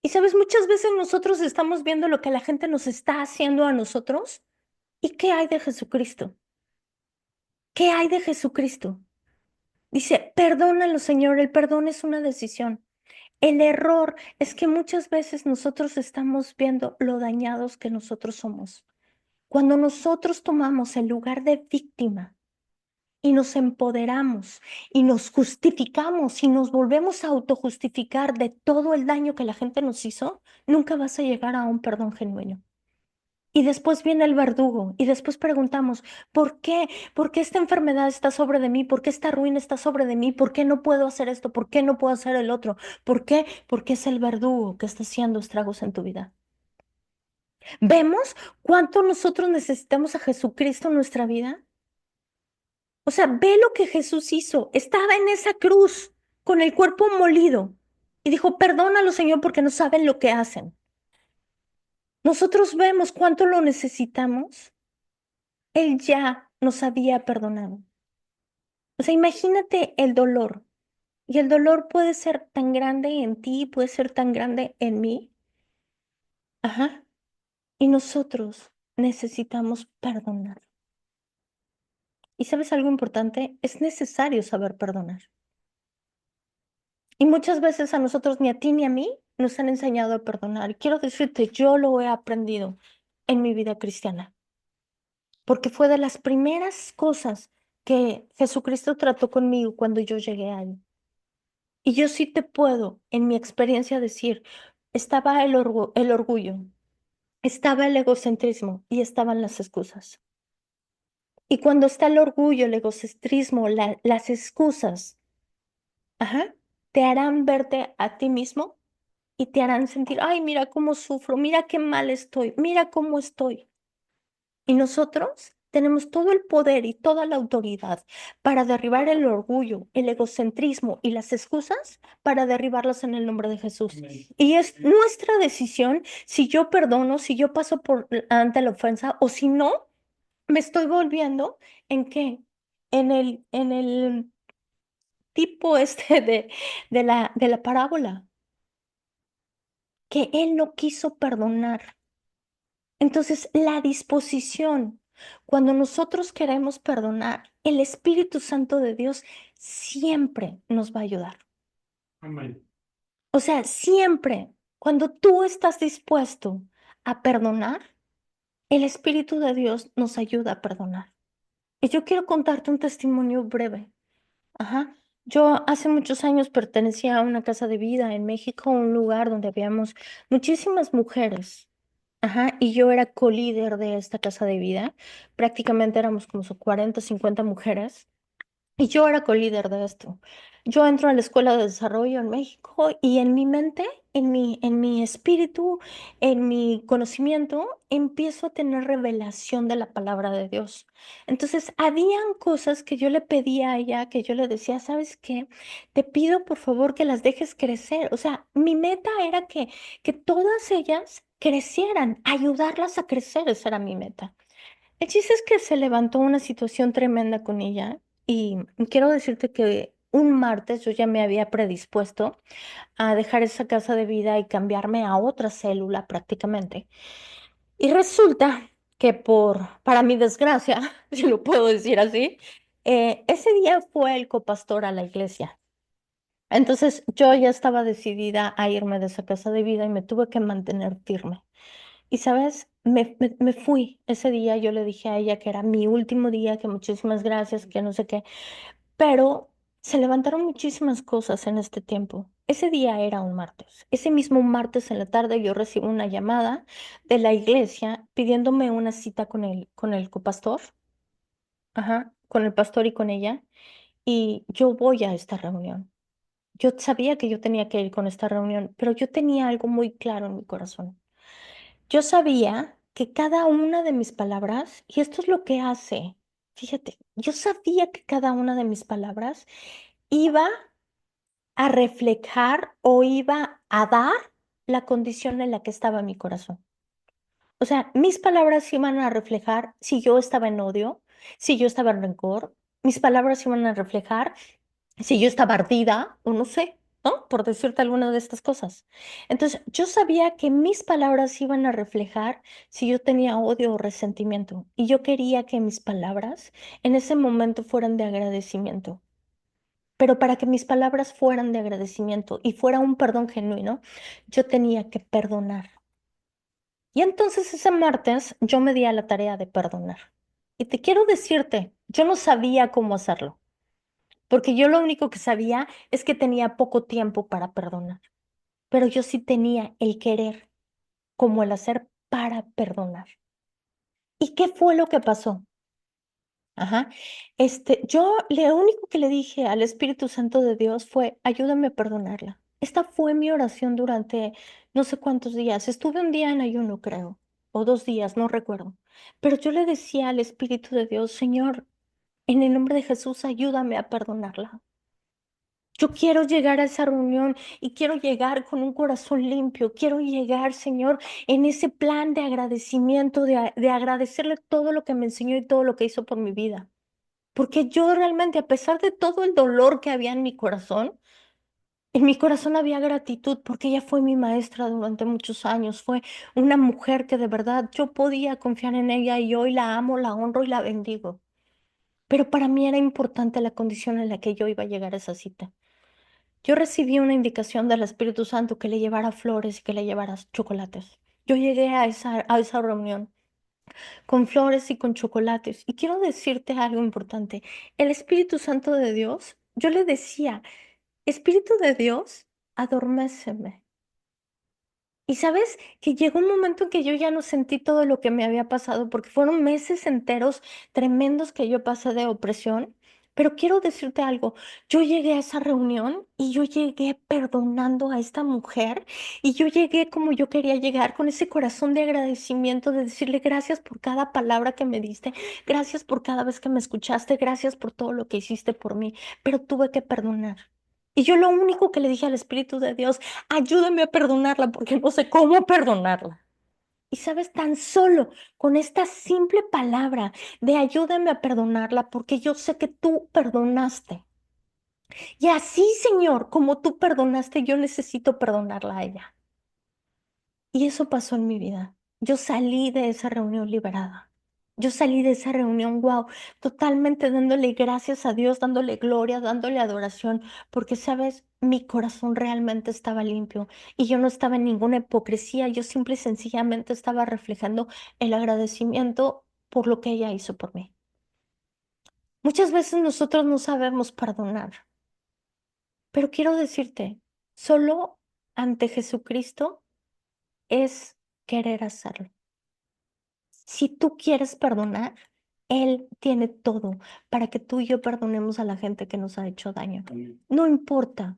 Y sabes, muchas veces nosotros estamos viendo lo que la gente nos está haciendo a nosotros. ¿Y qué hay de Jesucristo? ¿Qué hay de Jesucristo? Dice, perdónalos, Señor. El perdón es una decisión. El error es que muchas veces nosotros estamos viendo lo dañados que nosotros somos. Cuando nosotros tomamos el lugar de víctima, y nos empoderamos y nos justificamos y nos volvemos a autojustificar de todo el daño que la gente nos hizo, nunca vas a llegar a un perdón genuino. Y después viene el verdugo y después preguntamos, ¿por qué? ¿Por qué esta enfermedad está sobre de mí? ¿Por qué esta ruina está sobre de mí? ¿Por qué no puedo hacer esto? ¿Por qué no puedo hacer el otro? ¿Por qué? Porque es el verdugo que está haciendo estragos en tu vida. ¿Vemos cuánto nosotros necesitamos a Jesucristo en nuestra vida? O sea, ve lo que Jesús hizo. Estaba en esa cruz con el cuerpo molido y dijo, perdónalo, Señor, porque no saben lo que hacen. Nosotros vemos cuánto lo necesitamos. Él ya nos había perdonado. O sea, imagínate el dolor. Y el dolor puede ser tan grande en ti, puede ser tan grande en mí. Ajá. Y nosotros necesitamos perdonar. ¿Y sabes algo importante? Es necesario saber perdonar. Y muchas veces a nosotros, ni a ti ni a mí, nos han enseñado a perdonar. Y quiero decirte, yo lo he aprendido en mi vida cristiana, porque fue de las primeras cosas que Jesucristo trató conmigo cuando yo llegué a Él. Y yo sí te puedo, en mi experiencia, decir, estaba el orgullo, estaba el egocentrismo y estaban las excusas. Y cuando está el orgullo, el egocentrismo, las excusas, ajá, te harán verte a ti mismo y te harán sentir, ay, mira cómo sufro, mira qué mal estoy, mira cómo estoy. Y nosotros tenemos todo el poder y toda la autoridad para derribar el orgullo, el egocentrismo y las excusas, para derribarlas en el nombre de Jesús. Amén. Y es nuestra decisión si yo perdono, si yo paso por ante la ofensa o si no, me estoy volviendo en qué, en el tipo este de la parábola, que él no quiso perdonar. Entonces, la disposición, cuando nosotros queremos perdonar, el Espíritu Santo de Dios siempre nos va a ayudar. Amén. O sea, siempre, cuando tú estás dispuesto a perdonar, el Espíritu de Dios nos ayuda a perdonar. Y yo quiero contarte un testimonio breve. Ajá. Yo hace muchos años pertenecía a una casa de vida en México, un lugar donde habíamos muchísimas mujeres. Ajá. Y yo era co-líder de esta casa de vida. Prácticamente éramos como 40, 50 mujeres. Y yo era co-líder de esto. Yo entro a la Escuela de Desarrollo en México y en mi mente, en mi espíritu, en mi conocimiento, empiezo a tener revelación de la palabra de Dios. Entonces, habían cosas que yo le pedía a ella, que yo le decía, ¿sabes qué? Te pido por favor que las dejes crecer. O sea, mi meta era que todas ellas crecieran, ayudarlas a crecer, esa era mi meta. El chiste es que se levantó una situación tremenda con ella y quiero decirte que un martes yo ya me había predispuesto a dejar esa casa de vida y cambiarme a otra célula prácticamente. Y resulta que para mi desgracia, si lo puedo decir así, ese día fue el copastor a la iglesia. Entonces yo ya estaba decidida a irme de esa casa de vida y me tuve que mantener firme. Y sabes, me fui ese día, yo le dije a ella que era mi último día, que muchísimas gracias, que no sé qué, pero se levantaron muchísimas cosas en este tiempo. Ese día era un martes. Ese mismo martes en la tarde yo recibo una llamada de la iglesia pidiéndome una cita con el copastor, ajá, con el pastor y con ella, y yo voy a esta reunión. Yo sabía que yo tenía que ir con esta reunión, pero yo tenía algo muy claro en mi corazón. Yo sabía que cada una de mis palabras, y esto es lo que hace, fíjate, yo sabía que cada una de mis palabras iba a reflejar o iba a dar la condición en la que estaba mi corazón. O sea, mis palabras iban a reflejar si yo estaba en odio, si yo estaba en rencor, mis palabras iban a reflejar si yo estaba ardida o no sé, ¿no? Por decirte alguna de estas cosas. Entonces, yo sabía que mis palabras iban a reflejar si yo tenía odio o resentimiento y yo quería que mis palabras en ese momento fueran de agradecimiento. Pero para que mis palabras fueran de agradecimiento y fuera un perdón genuino, yo tenía que perdonar. Y entonces ese martes yo me di a la tarea de perdonar. Y te quiero decirte, yo no sabía cómo hacerlo. Porque yo lo único que sabía es que tenía poco tiempo para perdonar, pero yo sí tenía el querer como el hacer para perdonar. ¿Y qué fue lo que pasó? Ajá. Yo lo único que le dije al Espíritu Santo de Dios fue, ayúdame a perdonarla. Esta fue mi oración durante no sé cuántos días. Estuve un día en ayuno, creo, o 2 días, no recuerdo. Pero yo le decía al Espíritu de Dios, Señor, en el nombre de Jesús, ayúdame a perdonarla. Yo quiero llegar a esa reunión y quiero llegar con un corazón limpio. Quiero llegar, Señor, en ese plan de agradecimiento, de agradecerle todo lo que me enseñó y todo lo que hizo por mi vida. Porque yo realmente, a pesar de todo el dolor que había en mi corazón había gratitud porque ella fue mi maestra durante muchos años. Fue una mujer que de verdad yo podía confiar en ella y hoy la amo, la honro y la bendigo. Pero para mí era importante la condición en la que yo iba a llegar a esa cita. Yo recibí una indicación del Espíritu Santo que le llevara flores y que le llevara chocolates. Yo llegué a esa reunión con flores y con chocolates. Y quiero decirte algo importante. El Espíritu Santo de Dios, yo le decía, Espíritu de Dios, adorméceme. Y sabes que llegó un momento en que yo ya no sentí todo lo que me había pasado, porque fueron meses enteros tremendos que yo pasé de opresión. Pero quiero decirte algo, yo llegué a esa reunión y yo llegué perdonando a esta mujer y yo llegué como yo quería llegar, con ese corazón de agradecimiento, de decirle gracias por cada palabra que me diste, gracias por cada vez que me escuchaste, gracias por todo lo que hiciste por mí, pero tuve que perdonar. Y yo lo único que le dije al Espíritu de Dios, ayúdame a perdonarla porque no sé cómo perdonarla. Y sabes, tan solo con esta simple palabra de ayúdame a perdonarla porque yo sé que tú perdonaste. Y así, Señor, como tú perdonaste, yo necesito perdonarla a ella. Y eso pasó en mi vida. Yo salí de esa reunión liberada. Yo salí de esa reunión, wow, totalmente dándole gracias a Dios, dándole gloria, dándole adoración, porque, sabes, mi corazón realmente estaba limpio y yo no estaba en ninguna hipocresía, yo simple y sencillamente estaba reflejando el agradecimiento por lo que ella hizo por mí. Muchas veces nosotros no sabemos perdonar, pero quiero decirte, solo ante Jesucristo es querer hacerlo. Si tú quieres perdonar, Él tiene todo para que tú y yo perdonemos a la gente que nos ha hecho daño. No importa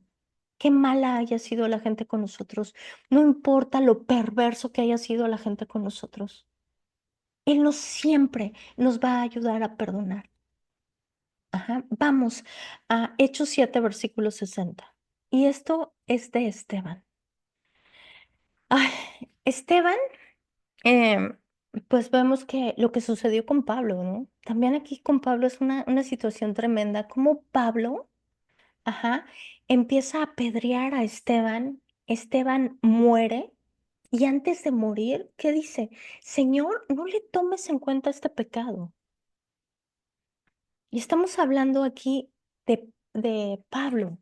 qué mala haya sido la gente con nosotros, no importa lo perverso que haya sido la gente con nosotros. Él no siempre nos va a ayudar a perdonar. Ajá. Vamos a Hechos 7, versículo 60. Y esto es de Esteban. Ay, Esteban. Em, pues vemos que lo que sucedió con Pablo, ¿no? También aquí con Pablo es una situación tremenda. Como Pablo, ajá, empieza a apedrear a Esteban, Esteban muere y antes de morir, ¿qué dice? Señor, no le tomes en cuenta este pecado. Y estamos hablando aquí de Pablo.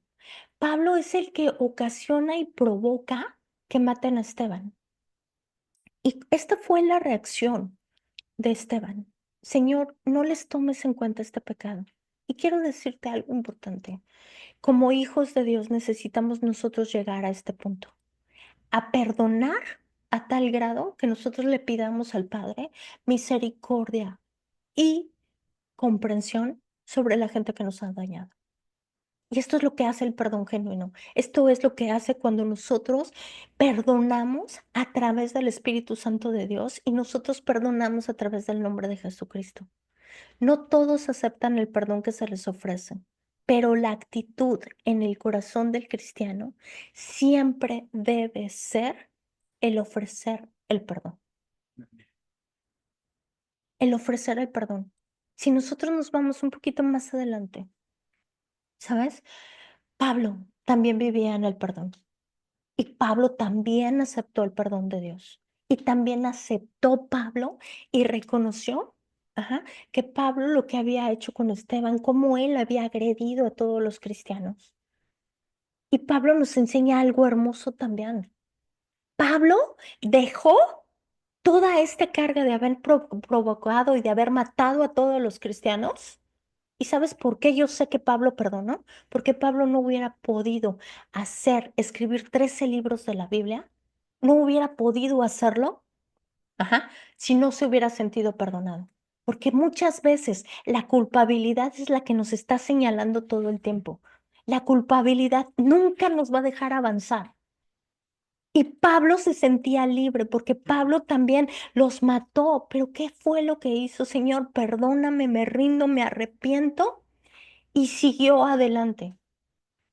Pablo es el que ocasiona y provoca que maten a Esteban. Y esta fue la reacción de Esteban. Señor, no les tomes en cuenta este pecado. Y quiero decirte algo importante. Como hijos de Dios necesitamos nosotros llegar a este punto, a perdonar a tal grado que nosotros le pidamos al Padre misericordia y comprensión sobre la gente que nos ha dañado. Y esto es lo que hace el perdón genuino. Esto es lo que hace cuando nosotros perdonamos a través del Espíritu Santo de Dios y nosotros perdonamos a través del nombre de Jesucristo. No todos aceptan el perdón que se les ofrece, pero la actitud en el corazón del cristiano siempre debe ser el ofrecer el perdón. El ofrecer el perdón. Si nosotros nos vamos un poquito más adelante, ¿sabes? Pablo también vivía en el perdón y Pablo también aceptó el perdón de Dios y también aceptó Pablo y reconoció, ajá, que Pablo lo que había hecho con Esteban, cómo él había agredido a todos los cristianos. Y Pablo nos enseña algo hermoso también. Pablo dejó toda esta carga de haber provocado y de haber matado a todos los cristianos. ¿Y sabes por qué yo sé que Pablo perdonó? Porque Pablo no hubiera podido escribir 13 libros de la Biblia, no hubiera podido hacerlo, ajá, si no se hubiera sentido perdonado. Porque muchas veces la culpabilidad es la que nos está señalando todo el tiempo. La culpabilidad nunca nos va a dejar avanzar. Y Pablo se sentía libre porque Pablo también los mató. Pero ¿qué fue lo que hizo? Señor, perdóname, me rindo, me arrepiento y siguió adelante.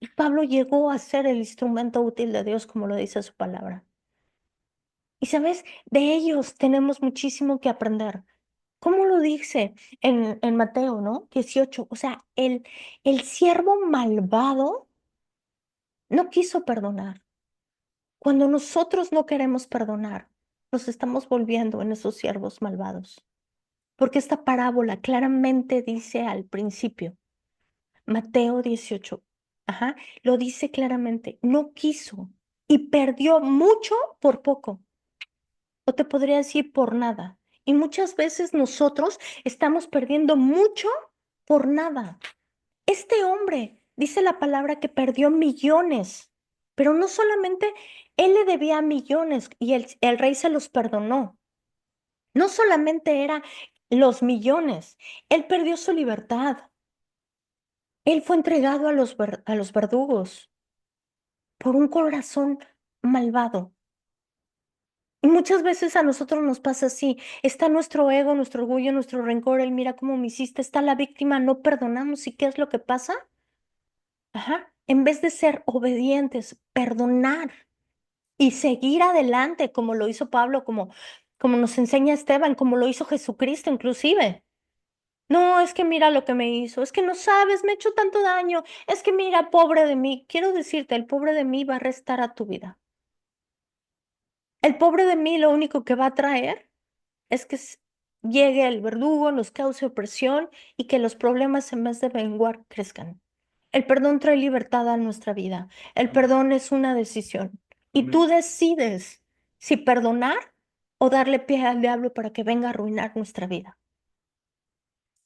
Y Pablo llegó a ser el instrumento útil de Dios, como lo dice su palabra. Y sabes, de ellos tenemos muchísimo que aprender. ¿Cómo lo dice en Mateo, ¿no? 18. O sea, el siervo malvado no quiso perdonar. Cuando nosotros no queremos perdonar, nos estamos volviendo en esos siervos malvados. Porque esta parábola claramente dice al principio, Mateo 18, ajá, lo dice claramente, no quiso y perdió mucho por poco, o te podría decir por nada. Y muchas veces nosotros estamos perdiendo mucho por nada. Este hombre dice la palabra que perdió millones, pero no solamente él le debía millones y el rey se los perdonó. No solamente era los millones, él perdió su libertad. Él fue entregado a a los verdugos por un corazón malvado. Y muchas veces a nosotros nos pasa así. Está nuestro ego, nuestro orgullo, nuestro rencor. Él mira cómo me hiciste. Está la víctima, no perdonamos. ¿Y qué es lo que pasa? Ajá. En vez de ser obedientes, perdonar y seguir adelante, como lo hizo Pablo, como nos enseña Esteban, como lo hizo Jesucristo inclusive. No, es que mira lo que me hizo, es que no sabes, me ha hecho tanto daño, es que mira, pobre de mí. Quiero decirte, el pobre de mí va a restar a tu vida. El pobre de mí lo único que va a traer es que llegue el verdugo, nos cause opresión y que los problemas en vez de menguar crezcan. El perdón trae libertad a nuestra vida. El perdón es una decisión. Y tú decides si perdonar o darle pie al diablo para que venga a arruinar nuestra vida.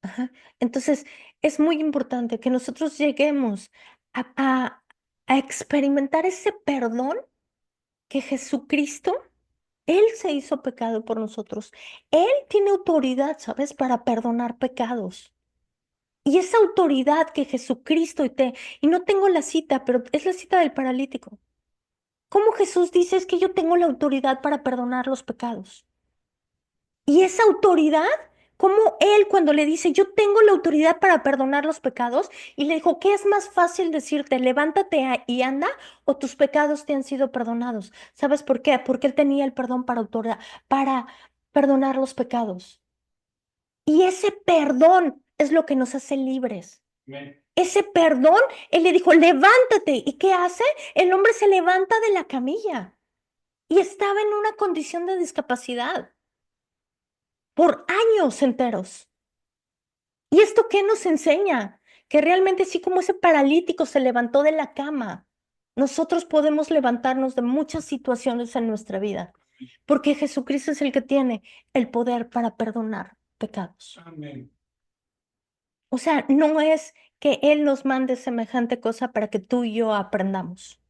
Ajá. Entonces, es muy importante que nosotros lleguemos a, a a experimentar ese perdón que Jesucristo, Él se hizo pecado por nosotros. Él tiene autoridad, ¿sabes?, para perdonar pecados. Y esa autoridad que Jesucristo y no tengo la cita, pero es la cita del paralítico. ¿Cómo Jesús dice es que yo tengo la autoridad para perdonar los pecados? Y esa autoridad, como Él cuando le dice, yo tengo la autoridad para perdonar los pecados, y le dijo, ¿qué es más fácil decirte, levántate y anda, o tus pecados te han sido perdonados? ¿Sabes por qué? Porque Él tenía el perdón para perdonar los pecados. Y ese perdón es lo que nos hace libres. Amén. Ese perdón, Él le dijo, levántate. ¿Y qué hace? El hombre se levanta de la camilla y estaba en una condición de discapacidad por años enteros. ¿Y esto qué nos enseña? Que realmente así como ese paralítico se levantó de la cama, nosotros podemos levantarnos de muchas situaciones en nuestra vida, porque Jesucristo es el que tiene el poder para perdonar pecados. Amén. O sea, no es que Él nos mande semejante cosa para que tú y yo aprendamos.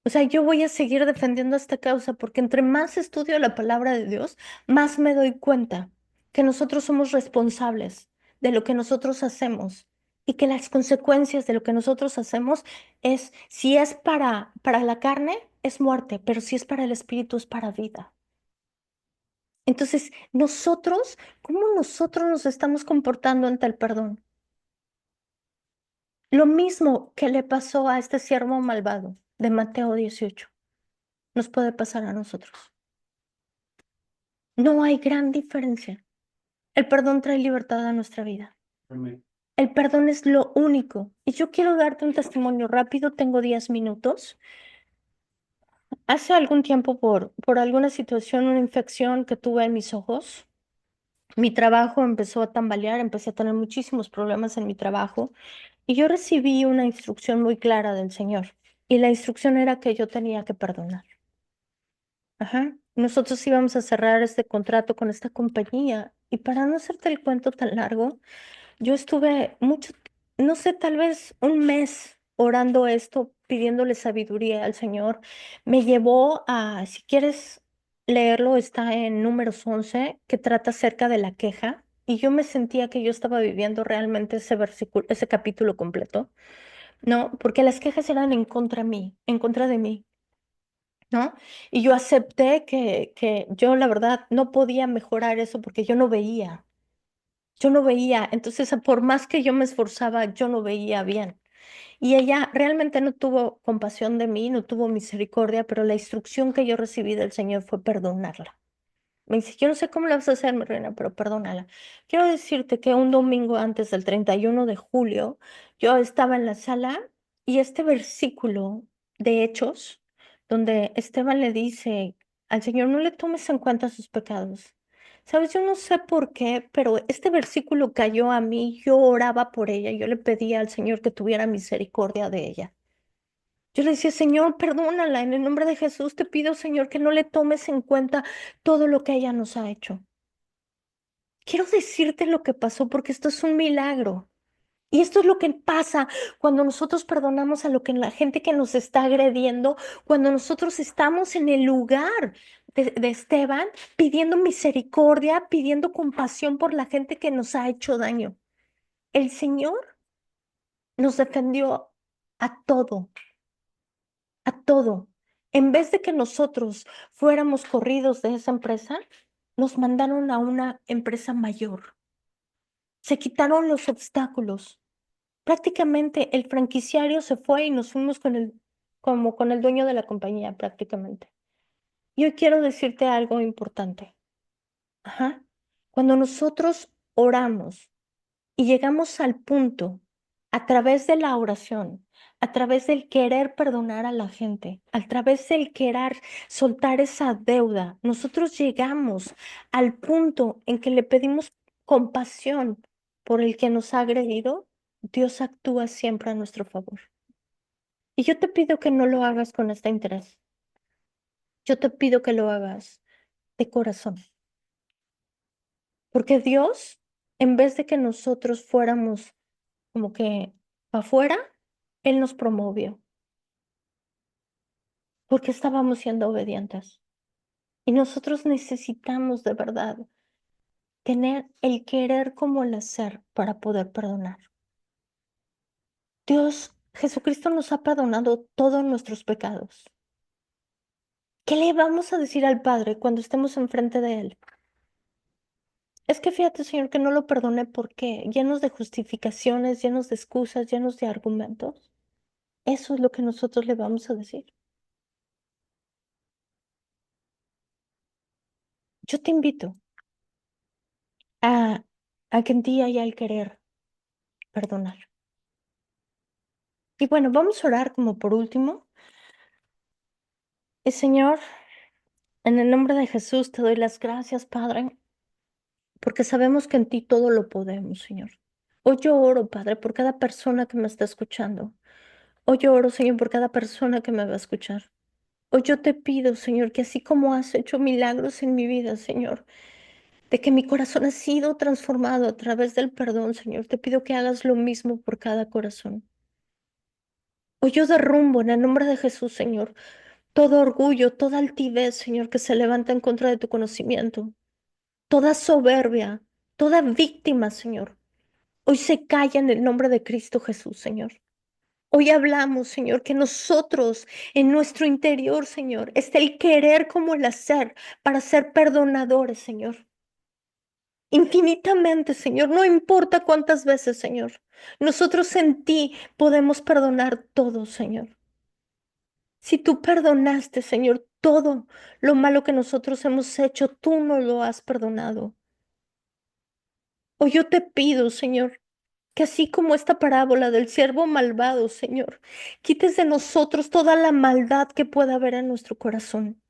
O sea, yo voy a seguir defendiendo esta causa porque entre más estudio la palabra de Dios, más me doy cuenta que nosotros somos responsables de lo que nosotros hacemos y que las consecuencias de lo que nosotros hacemos es, si es para la carne, es muerte, pero si es para el espíritu, es para vida. Entonces, nosotros, ¿cómo nosotros nos estamos comportando ante el perdón? Lo mismo que le pasó a este siervo malvado de Mateo 18, nos puede pasar a nosotros. No hay gran diferencia. El perdón trae libertad a nuestra vida. Amén. El perdón es lo único. Y yo quiero darte un testimonio rápido, tengo 10 minutos. Hace algún tiempo, por alguna situación, una infección que tuve en mis ojos, mi trabajo empezó a tambalear, empecé a tener muchísimos problemas en mi trabajo y yo recibí una instrucción muy clara del Señor. Y la instrucción era que yo tenía que perdonar. Ajá. Nosotros íbamos a cerrar este contrato con esta compañía y para no hacerte el cuento tan largo, yo estuve mucho, no sé, tal vez un mes orando esto, pidiéndole sabiduría al Señor. Me llevó a, si quieres leerlo, está en Números 11, que trata acerca de la queja. Y yo me sentía que yo estaba viviendo realmente ese versículo, ese capítulo completo, ¿no? Porque las quejas eran en contra mí, en contra de mí. ¿No? Y yo acepté que yo la verdad no podía mejorar eso porque yo no veía, entonces por más que yo me esforzaba, yo no veía bien. Y ella realmente no tuvo compasión de mí, no tuvo misericordia, pero la instrucción que yo recibí del Señor fue perdonarla. Me dice, yo no sé cómo la vas a hacer, mi reina, pero perdónala. Quiero decirte que un domingo antes del 31 de julio, yo estaba en la sala y este versículo de Hechos, donde Esteban le dice al Señor, no le tomes en cuenta sus pecados. Sabes, yo no sé por qué, pero este versículo cayó a mí, yo oraba por ella, yo le pedía al Señor que tuviera misericordia de ella. Yo le decía, Señor, perdónala, en el nombre de Jesús te pido, Señor, que no le tomes en cuenta todo lo que ella nos ha hecho. Quiero decirte lo que pasó porque esto es un milagro. Y esto es lo que pasa cuando nosotros perdonamos a lo que la gente que nos está agrediendo, cuando nosotros estamos en el lugar de Esteban pidiendo misericordia, pidiendo compasión por la gente que nos ha hecho daño. El Señor nos defendió a todo, a todo. En vez de que nosotros fuéramos corridos de esa empresa, nos mandaron a una empresa mayor. Se quitaron los obstáculos. Prácticamente el franquiciario se fue y nos fuimos como con el dueño de la compañía, prácticamente. Y hoy quiero decirte algo importante. Ajá. Cuando nosotros oramos y llegamos al punto a través de la oración, a través del querer perdonar a la gente, a través del querer soltar esa deuda, nosotros llegamos al punto en que le pedimos compasión por el que nos ha agredido. Dios actúa siempre a nuestro favor. Y yo te pido que no lo hagas con este interés. Yo te pido que lo hagas de corazón. Porque Dios, en vez de que nosotros fuéramos como que para afuera, Él nos promovió. Porque estábamos siendo obedientes. Y nosotros necesitamos de verdad tener el querer como el hacer para poder perdonar. Dios, Jesucristo nos ha perdonado todos nuestros pecados. ¿Qué le vamos a decir al Padre cuando estemos enfrente de Él? Es que fíjate, Señor, que no lo perdoné porque llenos de justificaciones, llenos de excusas, llenos de argumentos. Eso es lo que nosotros le vamos a decir. Yo te invito a, a que en ti haya el querer perdonar. Y bueno, vamos a orar como por último. Señor, en el nombre de Jesús te doy las gracias, Padre, porque sabemos que en ti todo lo podemos, Señor. Hoy yo oro, Padre, por cada persona que me está escuchando. Hoy yo oro, Señor, por cada persona que me va a escuchar. Hoy yo te pido, Señor, que así como has hecho milagros en mi vida, Señor, de que mi corazón ha sido transformado a través del perdón, Señor, te pido que hagas lo mismo por cada corazón. Hoy yo derrumbo en el nombre de Jesús, Señor, todo orgullo, toda altivez, Señor, que se levanta en contra de tu conocimiento, toda soberbia, toda víctima, Señor. Hoy se calla en el nombre de Cristo Jesús, Señor. Hoy hablamos, Señor, que nosotros en nuestro interior, Señor, está el querer como el hacer para ser perdonadores, Señor. Infinitamente, Señor, no importa cuántas veces, Señor. Nosotros en ti podemos perdonar todo, Señor. Si tú perdonaste, Señor, todo lo malo que nosotros hemos hecho, tú no lo has perdonado. O yo te pido, Señor, que así como esta parábola del siervo malvado, Señor, quites de nosotros toda la maldad que pueda haber en nuestro corazón.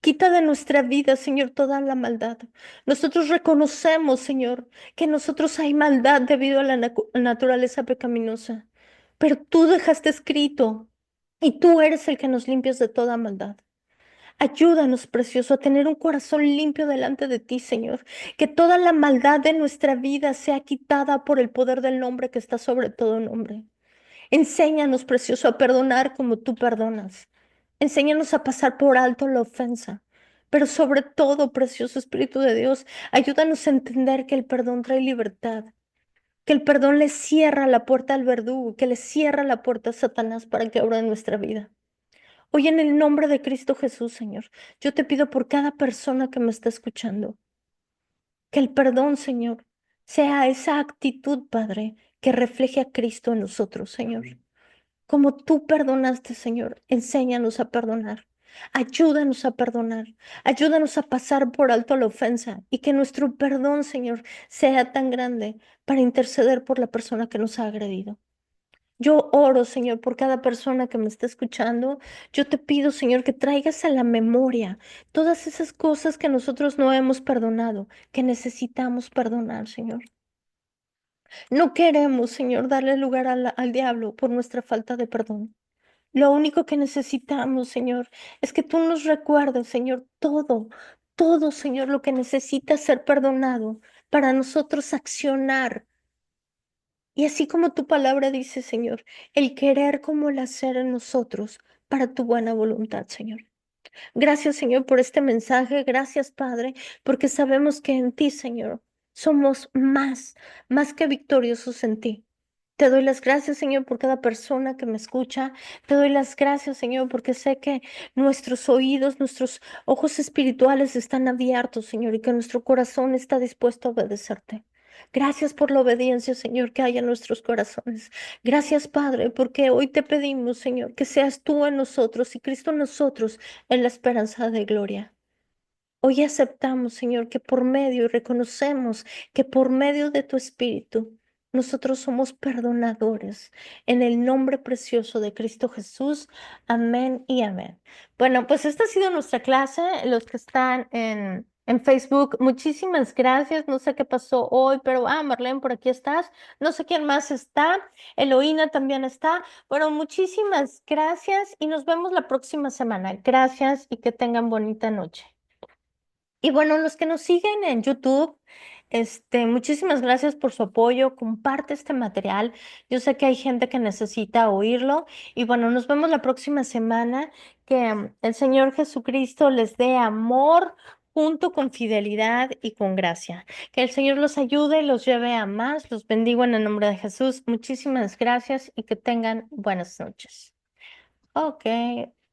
Quita de nuestra vida, Señor, toda la maldad. Nosotros reconocemos, Señor, que en nosotros hay maldad debido a la naturaleza pecaminosa, pero tú dejaste escrito y tú eres el que nos limpias de toda maldad. Ayúdanos, precioso, a tener un corazón limpio delante de ti, Señor. Que toda la maldad de nuestra vida sea quitada por el poder del nombre que está sobre todo nombre. Enséñanos, precioso, a perdonar como tú perdonas. Enséñanos a pasar por alto la ofensa. Pero sobre todo, precioso Espíritu de Dios, ayúdanos a entender que el perdón trae libertad, que el perdón le cierra la puerta al verdugo, que le cierra la puerta a Satanás para que obra en nuestra vida. Hoy en el nombre de Cristo Jesús, Señor, yo te pido por cada persona que me está escuchando, que el perdón, Señor, sea esa actitud, Padre, que refleje a Cristo en nosotros, Señor. Como tú perdonaste, Señor, enséñanos a perdonar. Ayúdanos a perdonar. Ayúdanos a pasar por alto la ofensa y que nuestro perdón, Señor, sea tan grande para interceder por la persona que nos ha agredido. Yo oro, Señor, por cada persona que me está escuchando. Yo te pido, Señor, que traigas a la memoria todas esas cosas que nosotros no hemos perdonado, que necesitamos perdonar, Señor. No queremos, Señor, darle lugar al diablo por nuestra falta de perdón. Lo único que necesitamos, Señor, es que tú nos recuerdes, Señor, todo, Señor, lo que necesita ser perdonado para nosotros accionar. Y así como tu palabra dice, Señor, el querer como el hacer en nosotros para tu buena voluntad, Señor. Gracias, Señor, por este mensaje. Gracias, Padre, porque sabemos que en ti, Señor, somos más que victoriosos en ti. Te doy las gracias, Señor, por cada persona que me escucha. Te doy las gracias, Señor, porque sé que nuestros oídos, nuestros ojos espirituales están abiertos, Señor, y que nuestro corazón está dispuesto a obedecerte. Gracias por la obediencia, Señor, que hay en nuestros corazones. Gracias, Padre, porque hoy te pedimos, Señor, que seas tú en nosotros y Cristo en nosotros en la esperanza de gloria. Hoy aceptamos, Señor, que por medio y reconocemos que por medio de tu Espíritu nosotros somos perdonadores. En el nombre precioso de Cristo Jesús. Amén y amén. Bueno, pues esta ha sido nuestra clase. Los que están en Facebook, muchísimas gracias. No sé qué pasó hoy, pero Marlene, por aquí estás. No sé quién más está. Eloína también está. Bueno, muchísimas gracias y nos vemos la próxima semana. Gracias y que tengan bonita noche. Y bueno, los que nos siguen en YouTube, muchísimas gracias por su apoyo. Comparte este material. Yo sé que hay gente que necesita oírlo. Y bueno, nos vemos la próxima semana. Que el Señor Jesucristo les dé amor junto con fidelidad y con gracia. Que el Señor los ayude y los lleve a más. Los bendigo en el nombre de Jesús. Muchísimas gracias y que tengan buenas noches. Ok.